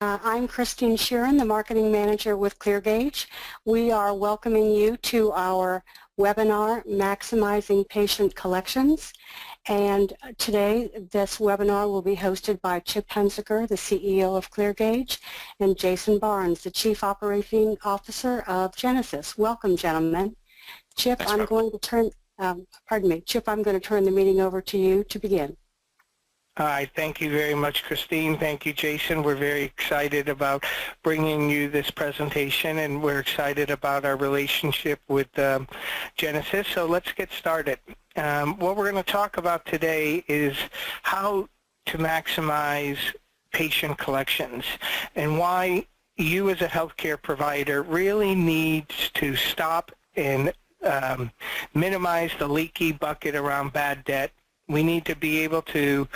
I'm Christine Sheeran, the Marketing Manager with Cleargage. We are welcoming you to our webinar, Maximizing Patient Collections. And today, this webinar will be hosted by Chip Hunziker, the CEO of Cleargage, and Jason Barnes, the Chief Operating Officer of Genesis. Welcome, gentlemen. Chip, I'm going to turn the meeting over to you to begin. Hi, thank you very much, Christine. Thank you, Jason. We're very excited about bringing you this presentation, and we're excited about our relationship with Genesis. So let's get started. What we're going to talk about today is how to maximize patient collections and why you as a healthcare provider really needs to stop and minimize the leaky bucket around bad debt. We need to be able to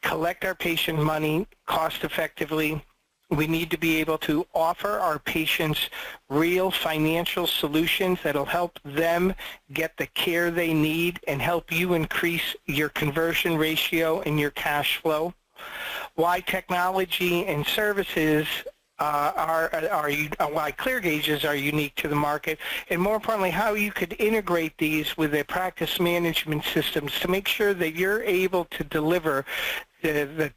collect our patient money cost effectively. We need to be able to offer our patients real financial solutions that'll help them get the care they need and help you increase your conversion ratio and your cash flow. Why technology and services why Cleargages are unique to the market, and more importantly, how you could integrate these with their practice management systems to make sure that you're able to deliver the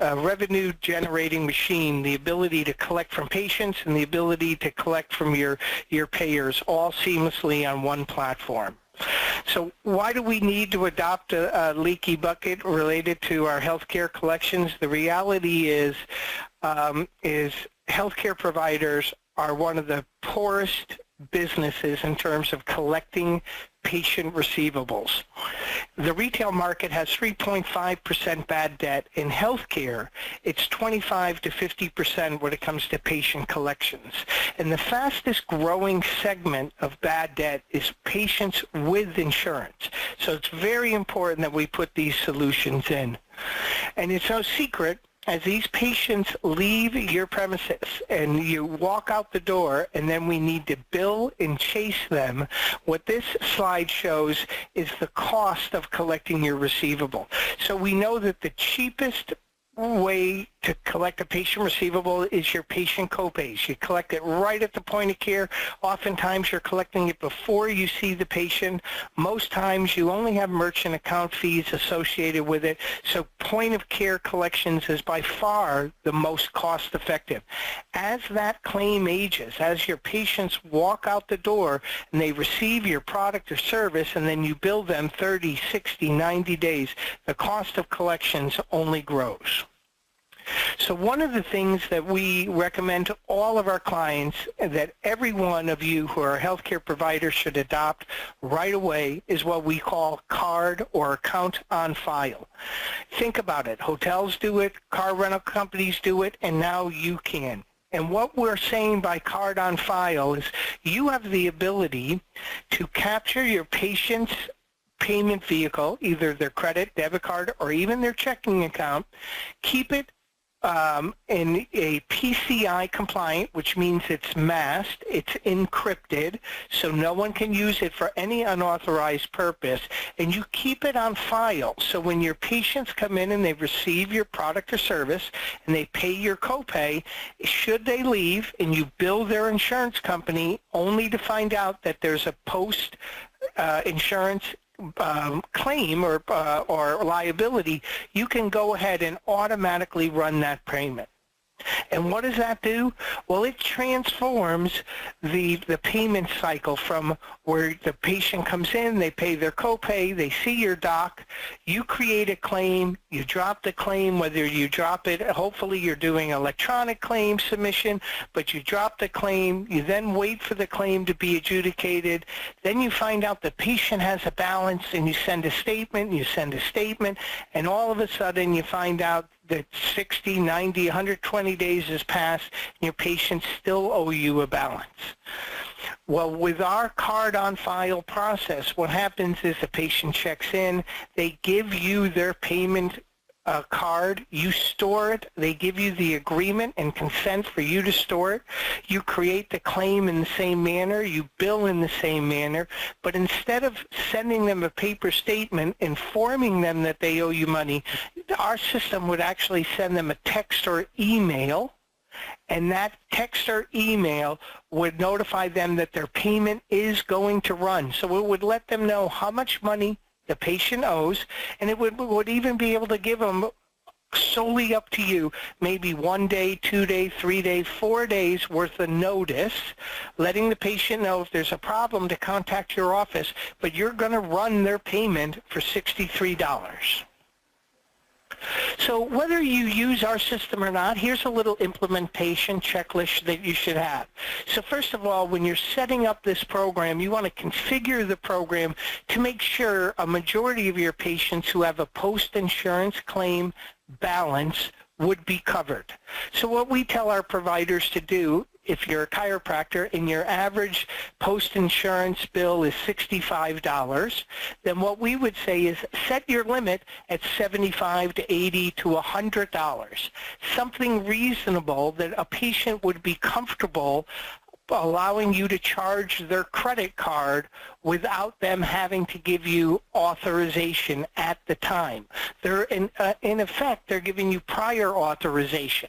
revenue-generating machine, the ability to collect from patients and the ability to collect from your payers all seamlessly on one platform. So why do we need to adopt a leaky bucket related to our healthcare collections? The reality is healthcare providers are one of the poorest businesses in terms of collecting patient receivables. The retail market has 3.5% bad debt. In healthcare, it's 25 to 50% when it comes to patient collections. And the fastest growing segment of bad debt is patients with insurance. So it's very important that we put these solutions in. And it's no secret, as these patients leave your premises and you walk out the door and then we need to bill and chase them, what this slide shows is the cost of collecting your receivable. So we know that the cheapest way to collect a patient receivable is your patient copays. You collect it right at the point of care. Oftentimes you're collecting it before you see the patient. Most times you only have merchant account fees associated with it. So point of care collections is by far the most cost effective. As that claim ages, as your patients walk out the door and they receive your product or service and then you bill them 30, 60, 90 days, the cost of collections only grows. So one of the things that we recommend to all of our clients that every one of you who are healthcare providers should adopt right away is what we call card or account on file. Think about it. Hotels do it, car rental companies do it, and now you can. And what we're saying by card on file is you have the ability to capture your patient's payment vehicle, either their credit, debit card, or even their checking account, keep it in a PCI compliant, which means it's masked, it's encrypted, so no one can use it for any unauthorized purpose, and you keep it on file. So when your patients come in and they receive your product or service and they pay your copay, should they leave and you bill their insurance company only to find out that there's a post insurance claim or liability, you can go ahead and automatically run that payment. And what does that do? Well, it transforms the payment cycle from where the patient comes in, they pay their copay, they see your doc, you create a claim, you drop the claim, whether you drop it, hopefully you're doing electronic claim submission, but you drop the claim, you then wait for the claim to be adjudicated, then you find out the patient has a balance and you send a statement, and all of a sudden you find out that 60, 90, 120 days has passed and your patients still owe you a balance. Well, with our card on file process, what happens is the patient checks in, they give you their payment card, you store it, they give you the agreement and consent for you to store it, you create the claim in the same manner, you bill in the same manner, but instead of sending them a paper statement informing them that they owe you money, our system would actually send them a text or email and that text or email would notify them that their payment is going to run. So it would let them know how much money the patient owes, and it would even be able to give them solely up to you, maybe 1 day, 2 days, 3 days, 4 days worth of notice, letting the patient know if there's a problem to contact your office, but you're going to run their payment for $63. So whether you use our system or not, here's a little implementation checklist that you should have. So first of all, when you're setting up this program, you want to configure the program to make sure a majority of your patients who have a post-insurance claim balance would be covered. So what we tell our providers to do, if you're a chiropractor and your average post-insurance bill is $65, then what we would say is set your limit at $75 to $80 to $100, something reasonable that a patient would be comfortable allowing you to charge their credit card without them having to give you authorization at the time. They're in effect, they're giving you prior authorization.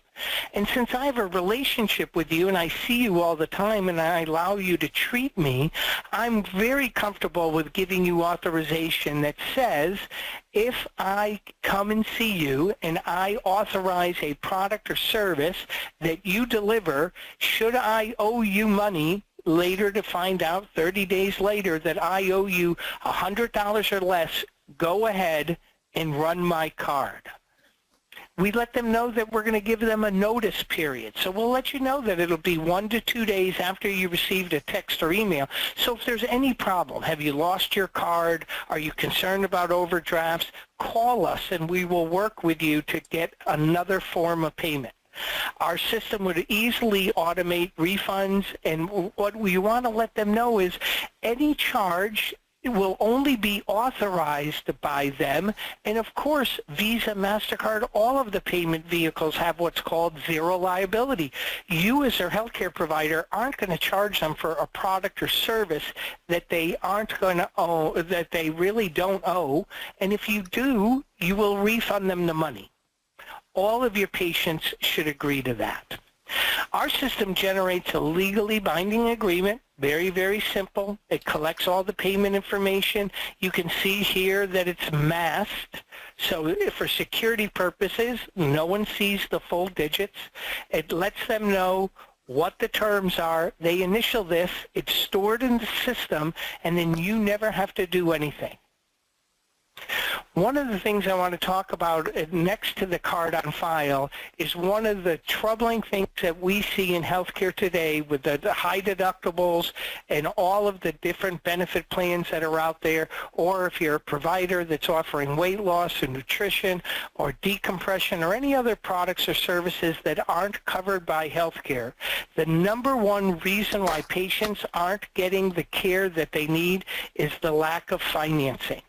And since I have a relationship with you and I see you all the time and I allow you to treat me, I'm very comfortable with giving you authorization that says if I come and see you and I authorize a product or service that you deliver, should I owe you money later to find out 30 days later that I owe you $100 or less, go ahead and run my card. We let them know that we're going to give them a notice period. So we'll let you know that it'll be 1 to 2 days after you received a text or email. So if there's any problem, have you lost your card? Are you concerned about overdrafts? Call us and we will work with you to get another form of payment. Our system would easily automate refunds, and what we want to let them know is any charge will only be authorized by them, and of course Visa, MasterCard, all of the payment vehicles have what's called zero liability. You as their healthcare provider aren't going to charge them for a product or service that they aren't going to owe, that they really don't owe, and if you do, you will refund them the money. All of your patients should agree to that. Our system generates a legally binding agreement, very, very simple. It collects all the payment information. You can see here that it's masked, so for security purposes, no one sees the full digits. It lets them know what the terms are. They initial this, it's stored in the system, and then you never have to do anything. One of the things I want to talk about next to the card on file is one of the troubling things that we see in healthcare today with the high deductibles and all of the different benefit plans that are out there, or if you're a provider that's offering weight loss or nutrition or decompression or any other products or services that aren't covered by healthcare. The number one reason why patients aren't getting the care that they need is the lack of financing.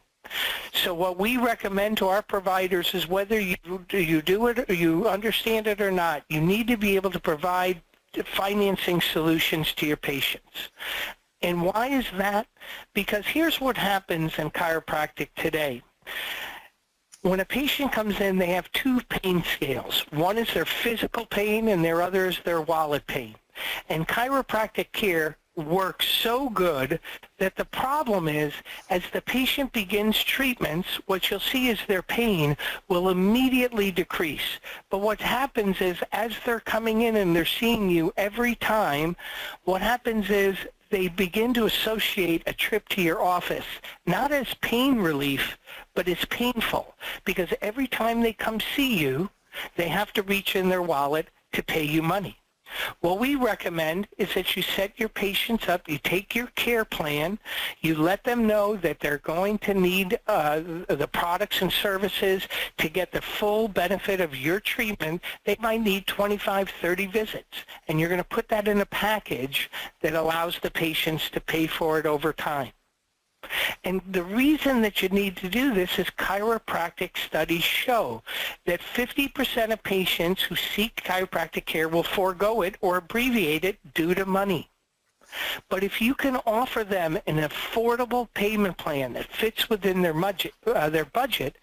So what we recommend to our providers is whether you do it or you understand it or not, you need to be able to provide financing solutions to your patients. And why is that? Because here's what happens in chiropractic today. When a patient comes in, they have two pain scales. One is their physical pain and their other is their wallet pain. And chiropractic care works so good that the problem is, as the patient begins treatments, what you'll see is their pain will immediately decrease. But what happens is, as they're coming in and they're seeing you every time, what happens is they begin to associate a trip to your office, not as pain relief, but as painful, because every time they come see you, they have to reach in their wallet to pay you money. What we recommend is that you set your patients up, you take your care plan, you let them know that they're going to need the products and services to get the full benefit of your treatment. They might need 25, 30 visits, and you're going to put that in a package that allows the patients to pay for it over time. And the reason that you need to do this is chiropractic studies show that 50% of patients who seek chiropractic care will forego it or abbreviate it due to money. But if you can offer them an affordable payment plan that fits within their budget,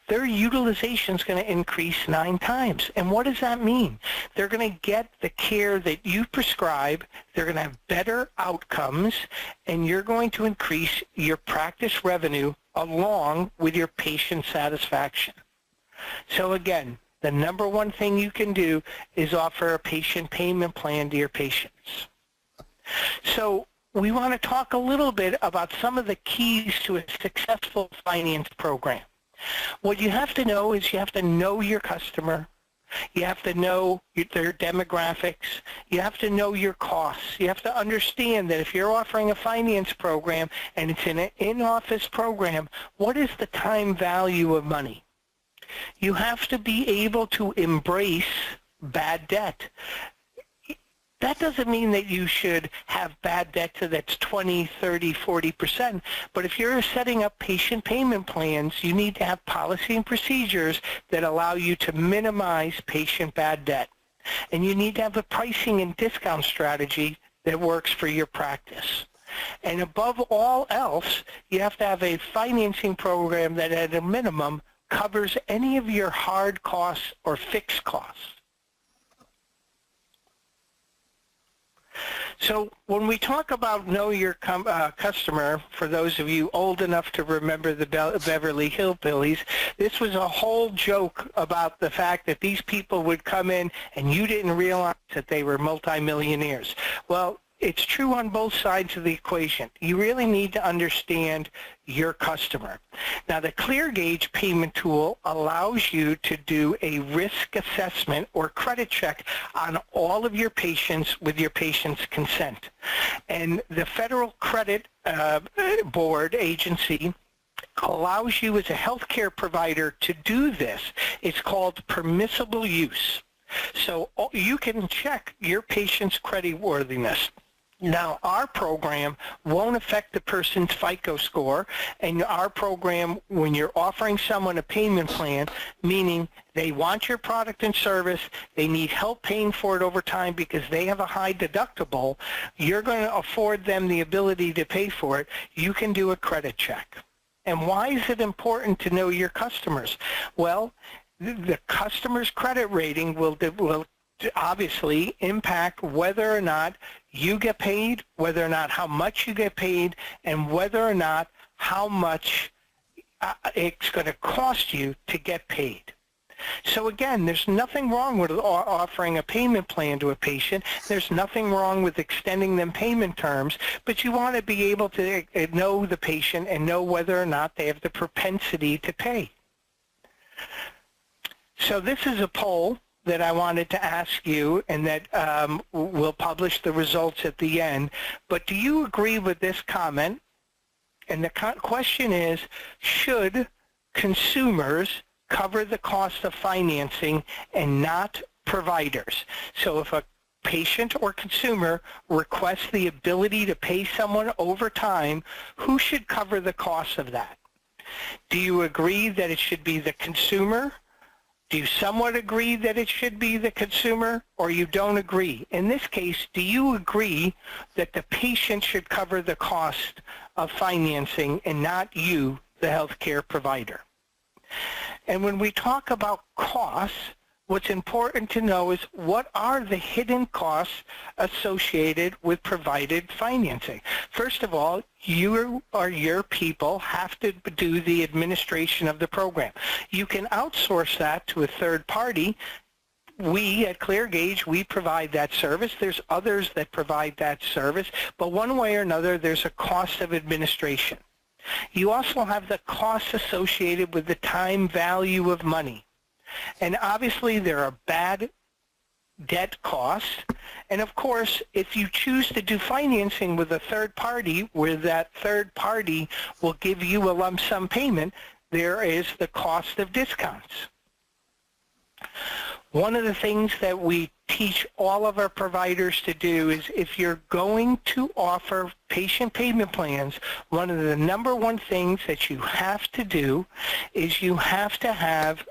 their utilization is going to increase 9 times. And what does that mean? They're going to get the care that you prescribe, they're going to have better outcomes, and you're going to increase your practice revenue along with your patient satisfaction. So again, the number one thing you can do is offer a patient payment plan to your patients. So we want to talk a little bit about some of the keys to a successful finance program. What you have to know is you have to know your customer. You have to know their demographics. You have to know your costs. You have to understand that if you're offering a finance program and it's an in-office program, what is the time value of money? You have to be able to embrace bad debt. That doesn't mean that you should have bad debt that's 20, 30, 40%, but if you're setting up patient payment plans, you need to have policy and procedures that allow you to minimize patient bad debt. And you need to have a pricing and discount strategy that works for your practice. And above all else, you have to have a financing program that at a minimum covers any of your hard costs or fixed costs. So when we talk about know your customer, for those of you old enough to remember the Beverly Hillbillies, this was a whole joke about the fact that these people would come in and you didn't realize that they were multimillionaires. Well, it's true on both sides of the equation. You really need to understand your customer. Now, the Cleargage payment tool allows you to do a risk assessment or credit check on all of your patients with your patient's consent. And the Federal Credit Board agency allows you as a healthcare provider to do this. It's called permissible use. So you can check your patient's creditworthiness. Now, our program won't affect the person's FICO score, and our program, when you're offering someone a payment plan, meaning they want your product and service, they need help paying for it over time because they have a high deductible, you're going to afford them the ability to pay for it, you can do a credit check. And why is it important to know your customers? Well, the customer's credit rating will obviously impact whether or not you get paid, whether or not how much you get paid, and whether or not how much it's going to cost you to get paid. So again, there's nothing wrong with offering a payment plan to a patient. There's nothing wrong with extending them payment terms, but you want to be able to know the patient and know whether or not they have the propensity to pay. So this is a poll that I wanted to ask you, and that we'll publish the results at the end. But do you agree with this comment? And the question is, should consumers cover the cost of financing and not providers? So if a patient or consumer requests the ability to pay someone over time, who should cover the cost of that? Do you agree that it should be the consumer? Do you somewhat agree that it should be the consumer, or you don't agree? In this case, do you agree that the patient should cover the cost of financing and not you, the healthcare provider? And when we talk about costs, what's important to know is what are the hidden costs associated with provided financing. First of all, you or your people have to do the administration of the program. You can outsource that to a third party. We at Cleargage, we provide that service. There's others that provide that service, but one way or another, there's a cost of administration. You also have the costs associated with the time value of money. And obviously there are bad debt costs. And of course, if you choose to do financing with a third party where that third party will give you a lump sum payment, there is the cost of discounts. One of the things that we teach all of our providers to do is if you're going to offer patient payment plans, one of the number one things that you have to do is you have to have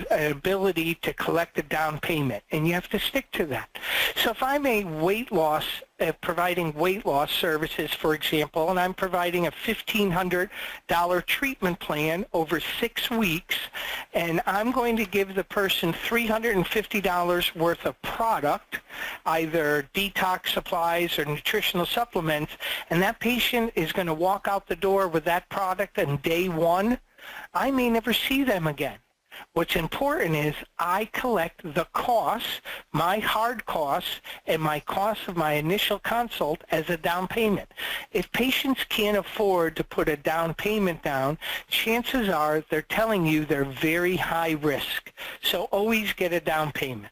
ability to collect a down payment, and you have to stick to that. So if I'm a weight loss, providing weight loss services, for example, and I'm providing a $1,500 treatment plan over 6 weeks, and I'm going to give the person $350 worth of product, either detox supplies or nutritional supplements, and that patient is going to walk out the door with that product on day 1, I may never see them again. What's important is I collect the costs, my hard costs, and my costs of my initial consult as a down payment. If patients can't afford to put a down payment down, chances are they're telling you they're very high risk. So always get a down payment.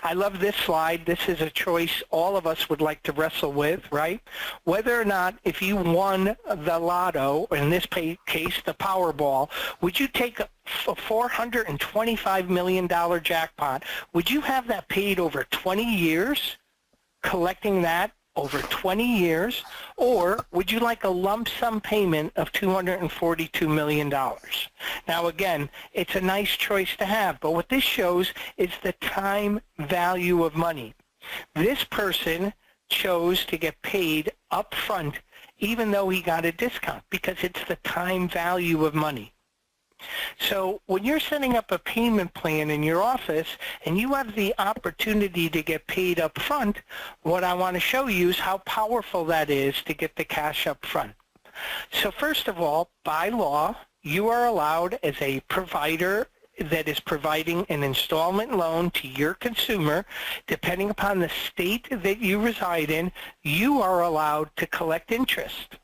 I love this slide. This is a choice all of us would like to wrestle with, right? Whether or not, if you won the lotto, or in this case, the Powerball, would you take a $425 million jackpot? Would you have that paid over 20 years, collecting that over 20 years, or would you like a lump sum payment of $242 million? Now again, it's a nice choice to have, but what this shows is the time value of money. This person chose to get paid up front even though he got a discount, because it's the time value of money. So when you're setting up a payment plan in your office and you have the opportunity to get paid up front, what I want to show you is how powerful that is to get the cash up front. So first of all, by law, you are allowed as a provider that is providing an installment loan to your consumer, depending upon the state that you reside in, you are allowed to collect interest.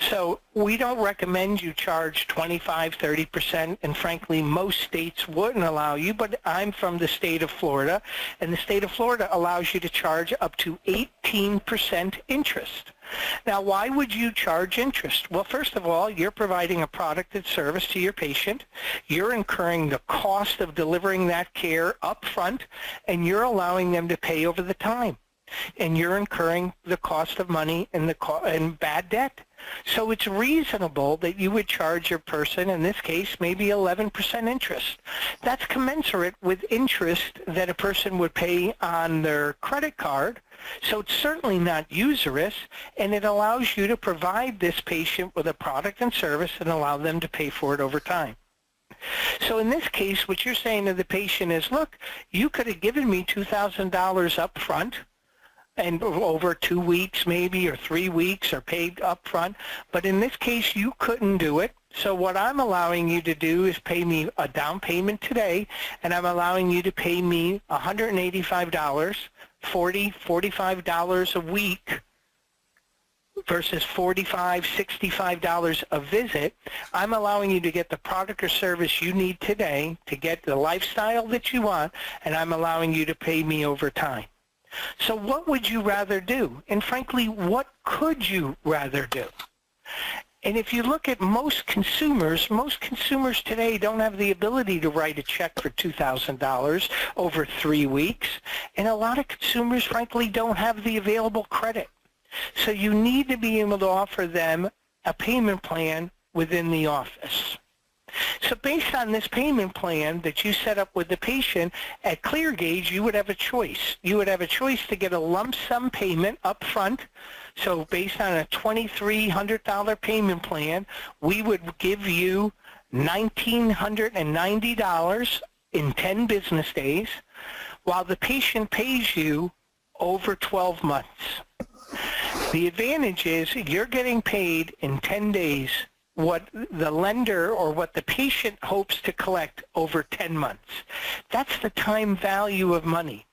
So we don't recommend you charge 25, 30%, and frankly, most states wouldn't allow you, but I'm from the state of Florida, and the state of Florida allows you to charge up to 18% interest. Now, why would you charge interest? Well, first of all, you're providing a product and service to your patient. You're incurring the cost of delivering that care up front, and you're allowing them to pay over the time. And you're incurring the cost of money and bad debt. So it's reasonable that you would charge your person, in this case, maybe 11% interest. That's commensurate with interest that a person would pay on their credit card. So it's certainly not usurious, and it allows you to provide this patient with a product and service and allow them to pay for it over time. So in this case, what you're saying to the patient is, look, you could have given me $2,000 up front, and over 2 weeks maybe, or 3 weeks, or paid up front. But in this case, you couldn't do it. So what I'm allowing you to do is pay me a down payment today, and I'm allowing you to pay me $185, $45 a week versus $45, $65 a visit. I'm allowing you to get the product or service you need today to get the lifestyle that you want, and I'm allowing you to pay me over time. So what would you rather do? And frankly, what could you rather do? And if you look at most consumers today don't have the ability to write a check for $2,000 over 3 weeks. And a lot of consumers, frankly, don't have the available credit. So you need to be able to offer them a payment plan within the office. So based on this payment plan that you set up with the patient, at Cleargage, you would have a choice. You would have a choice to get a lump sum payment up front. So based on a $2,300 payment plan, we would give you $1,990 in 10 business days, while the patient pays you over 12 months. The advantage is you're getting paid in 10 days what the lender or what the patient hopes to collect over 10 months. That's the time value of money.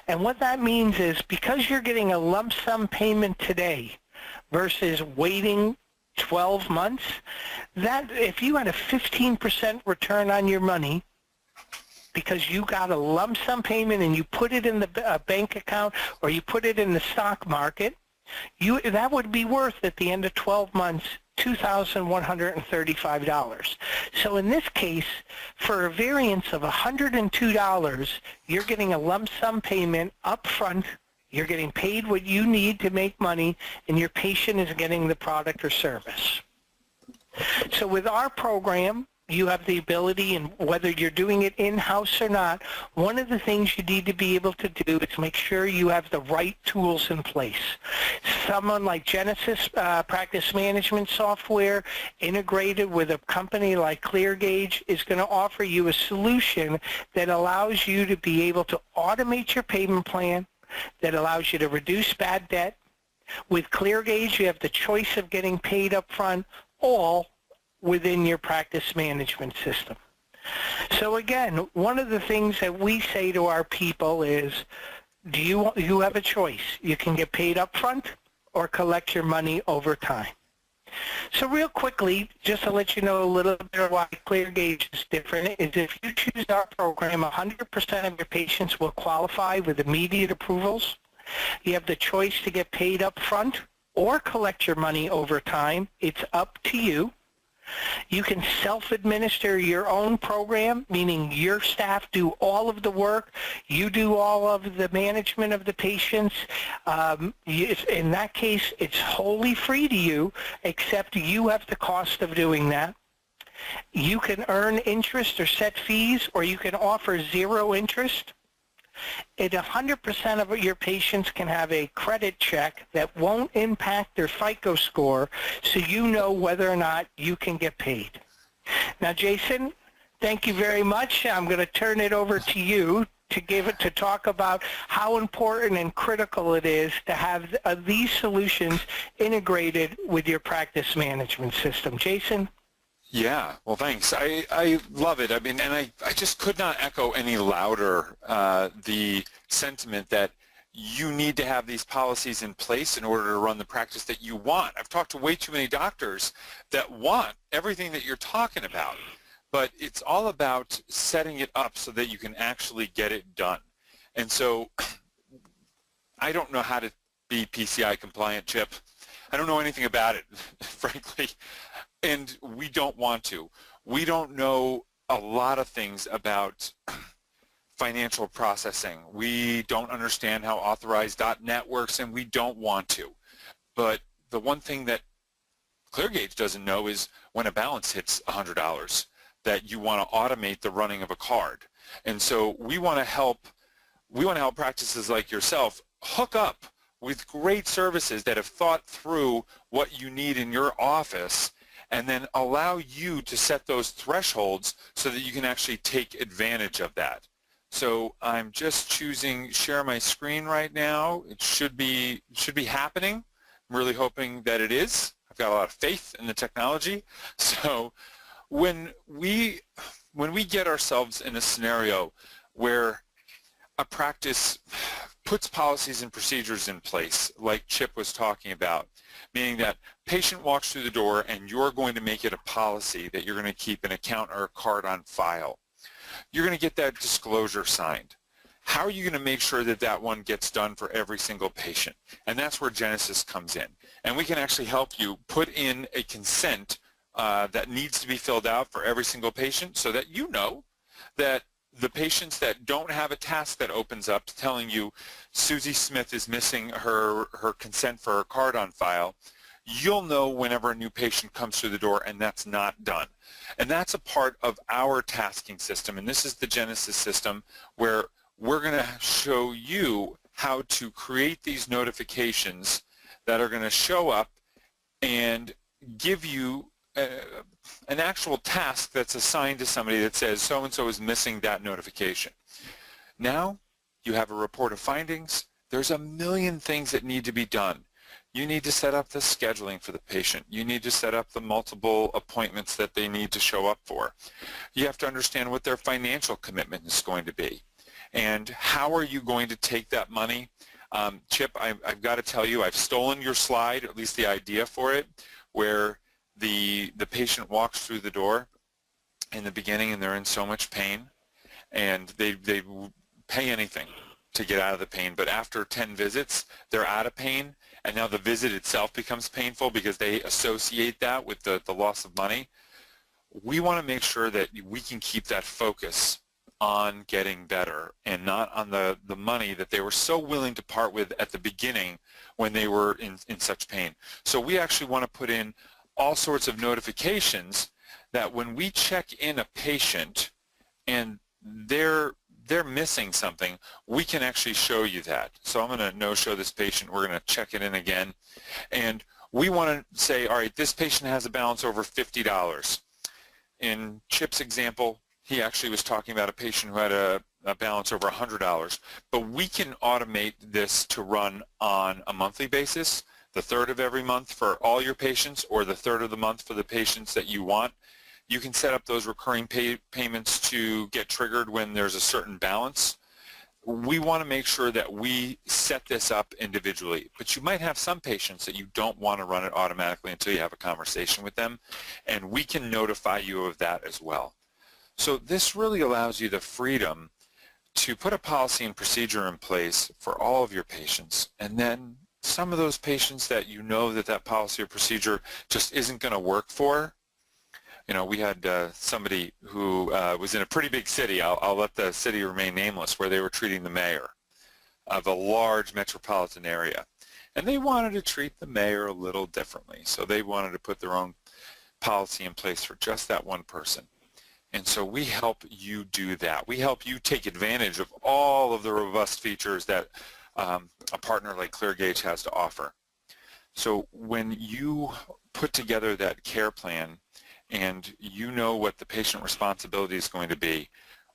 And what that means is, because you're getting a lump sum payment today versus waiting 12 months, that if you had a 15% return on your money because you got a lump sum payment and you put it in the bank account or you put it in the stock market, that would be worth at the end of 12 months $2,135. So in this case, for a variance of $102, you're getting a lump sum payment up front, you're getting paid what you need to make money, and your patient is getting the product or service. So with our program, you have the ability, and whether you're doing it in-house or not, one of the things you need to be able to do is make sure you have the right tools in place. Someone like Genesis practice management software integrated with a company like Cleargage is going to offer you a solution that allows you to be able to automate your payment plan, that allows you to reduce bad debt. With Cleargage, you have the choice of getting paid up front, all within your practice management system. So again, one of the things that we say to our people is, you have a choice. You can get paid up front or collect your money over time. So real quickly, just to let you know a little bit of why Cleargage is different, is if you choose our program, 100% of your patients will qualify with immediate approvals. You have the choice to get paid up front or collect your money over time. It's up to you. You can self-administer your own program, meaning your staff do all of the work. You do all of the management of the patients. In that case, it's wholly free to you, except you have the cost of doing that. You can earn interest or set fees, or you can offer zero interest. 100% of your patients can have a credit check that won't impact their FICO score, so you know whether or not you can get paid. Now, Jason, thank you very much. I'm going to turn it over to you to talk about how important and critical it is to have these solutions integrated with your practice management system. Jason? Yeah, well, thanks. I love it. I mean, and I just could not echo any louder the sentiment that you need to have these policies in place in order to run the practice that you want. I've talked to way too many doctors that want everything that you're talking about, but it's all about setting it up so that you can actually get it done. And so I don't know how to be PCI compliant, Chip. I don't know anything about it, frankly. And we don't want to. We don't know a lot of things about financial processing. We don't understand how authorized.net works, and we don't want to. But the one thing that Cleargage doesn't know is when a balance hits $100, that you want to automate the running of a card. And so we want to help practices like yourself hook up with great services that have thought through what you need in your office, and then allow you to set those thresholds so that you can actually take advantage of that. So I'm just choosing share my screen right now. It should be happening. I'm really hoping that it is. I've got a lot of faith in the technology. So when we get ourselves in a scenario where a practice puts policies and procedures in place, like Chip was talking about, meaning that patient walks through the door and you're going to make it a policy that you're going to keep an account or a card on file. You're going to get that disclosure signed. How are you going to make sure that that one gets done for every single patient? And that's where Genesis comes in. And we can actually help you put in a consent that needs to be filled out for every single patient so that you know that the patients that don't have a task that opens up telling you Susie Smith is missing her consent for her card on file, you'll know whenever a new patient comes through the door and that's not done. And that's a part of our tasking system, and this is the Genesis system where we're going to show you how to create these notifications that are going to show up and give you an actual task that's assigned to somebody that says so-and-so is missing that notification. Now you have a report of findings. There's a million things that need to be done. You need to set up the scheduling for the patient. You need to set up the multiple appointments that they need to show up for. You have to understand what their financial commitment is going to be. And how are you going to take that money? Chip, I've got to tell you, I've stolen your slide, at least the idea for it, where the patient walks through the door in the beginning and they're in so much pain and they pay anything to get out of the pain, but after 10 visits they're out of pain, and now the visit itself becomes painful because they associate that with the loss of money. We want to make sure that we can keep that focus on getting better and not on the money that they were so willing to part with at the beginning when they were in such pain. So we actually want to put in all sorts of notifications that when we check in a patient and they're missing something, we can actually show you that. So I'm going to no-show this patient. We're going to check it in again. And we want to say, all right, this patient has a balance over $50. In Chip's example, he actually was talking about a patient who had a balance over $100. But we can automate this to run on a monthly basis, the third of every month for all your patients, or the third of the month for the patients that you want. You can set up those recurring payments to get triggered when there's a certain balance. We want to make sure that we set this up individually, but you might have some patients that you don't want to run it automatically until you have a conversation with them, and we can notify you of that as well. So this really allows you the freedom to put a policy and procedure in place for all of your patients, and then some of those patients that you know that policy or procedure just isn't going to work for. You know, we had somebody who was in a pretty big city, I'll let the city remain nameless, where they were treating the mayor of a large metropolitan area. And they wanted to treat the mayor a little differently. So they wanted to put their own policy in place for just that one person. And so we help you do that. We help you take advantage of all of the robust features that a partner like Cleargage has to offer. So when you put together that care plan and you know what the patient responsibility is going to be,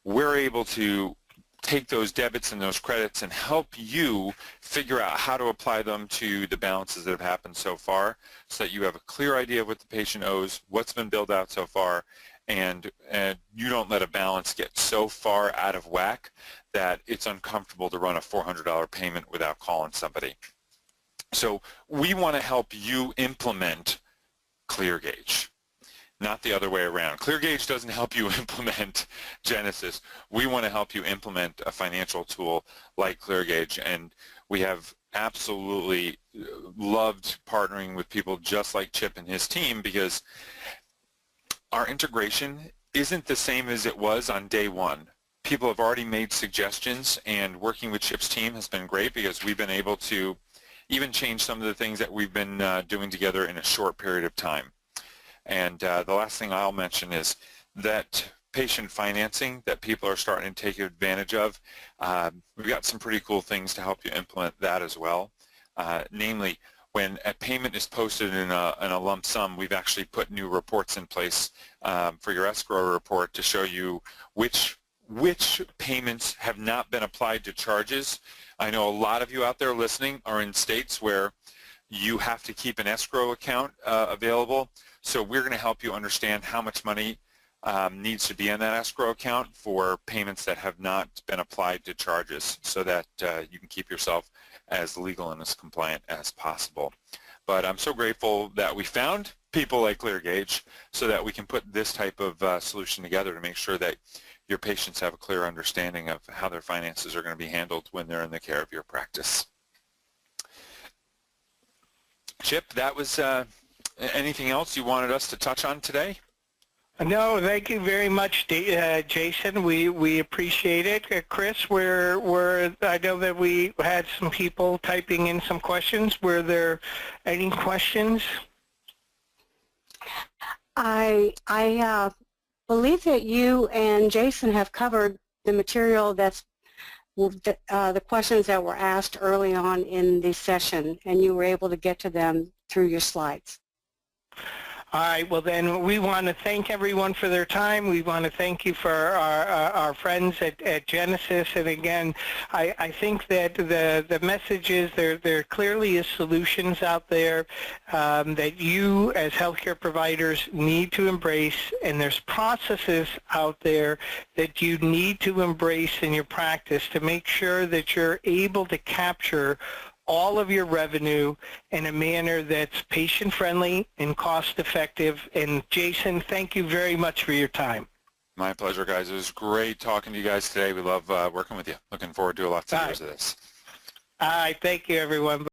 we're able to take those debits and those credits and help you figure out how to apply them to the balances that have happened so far, so that you have a clear idea of what the patient owes, what's been billed out so far, and you don't let a balance get so far out of whack that it's uncomfortable to run a $400 payment without calling somebody. So we want to help you implement Cleargage, not the other way around. Cleargage doesn't help you implement Genesis. We want to help you implement a financial tool like Cleargage, and we have absolutely loved partnering with people just like Chip and his team, because our integration isn't the same as it was on day one. People have already made suggestions, and working with Chip's team has been great because we've been able to even change some of the things that we've been doing together in a short period of time. And the last thing I'll mention is that patient financing that people are starting to take advantage of. We've got some pretty cool things to help you implement that as well. Namely, when a payment is posted in a lump sum, we've actually put new reports in place for your escrow report to show you which payments have not been applied to charges. I know a lot of you out there listening are in states where you have to keep an escrow account available. So we're going to help you understand how much money needs to be in that escrow account for payments that have not been applied to charges, so that you can keep yourself as legal and as compliant as possible. But I'm so grateful that we found people like Cleargage so that we can put this type of solution together to make sure that your patients have a clear understanding of how their finances are going to be handled when they're in the care of your practice. Chip, that was anything else you wanted us to touch on today? No, thank you very much, Jason. We appreciate it. Chris, I know that we had some people typing in some questions. Were there any questions? I believe that you and Jason have covered the material that's the questions that were asked early on in the session, and you were able to get to them through your slides. All right, well then we want to thank everyone for their time. We want to thank you for our friends at Genesis. And again, I think that the message is there clearly is solutions out there that you as healthcare providers need to embrace, and there's processes out there that you need to embrace in your practice to make sure that you're able to capture all of your revenue in a manner that's patient-friendly and cost-effective. And Jason, thank you very much for your time. My pleasure, guys. It was great talking to you guys today. We love working with you. Looking forward to lots of years of this. All right, thank you, everyone.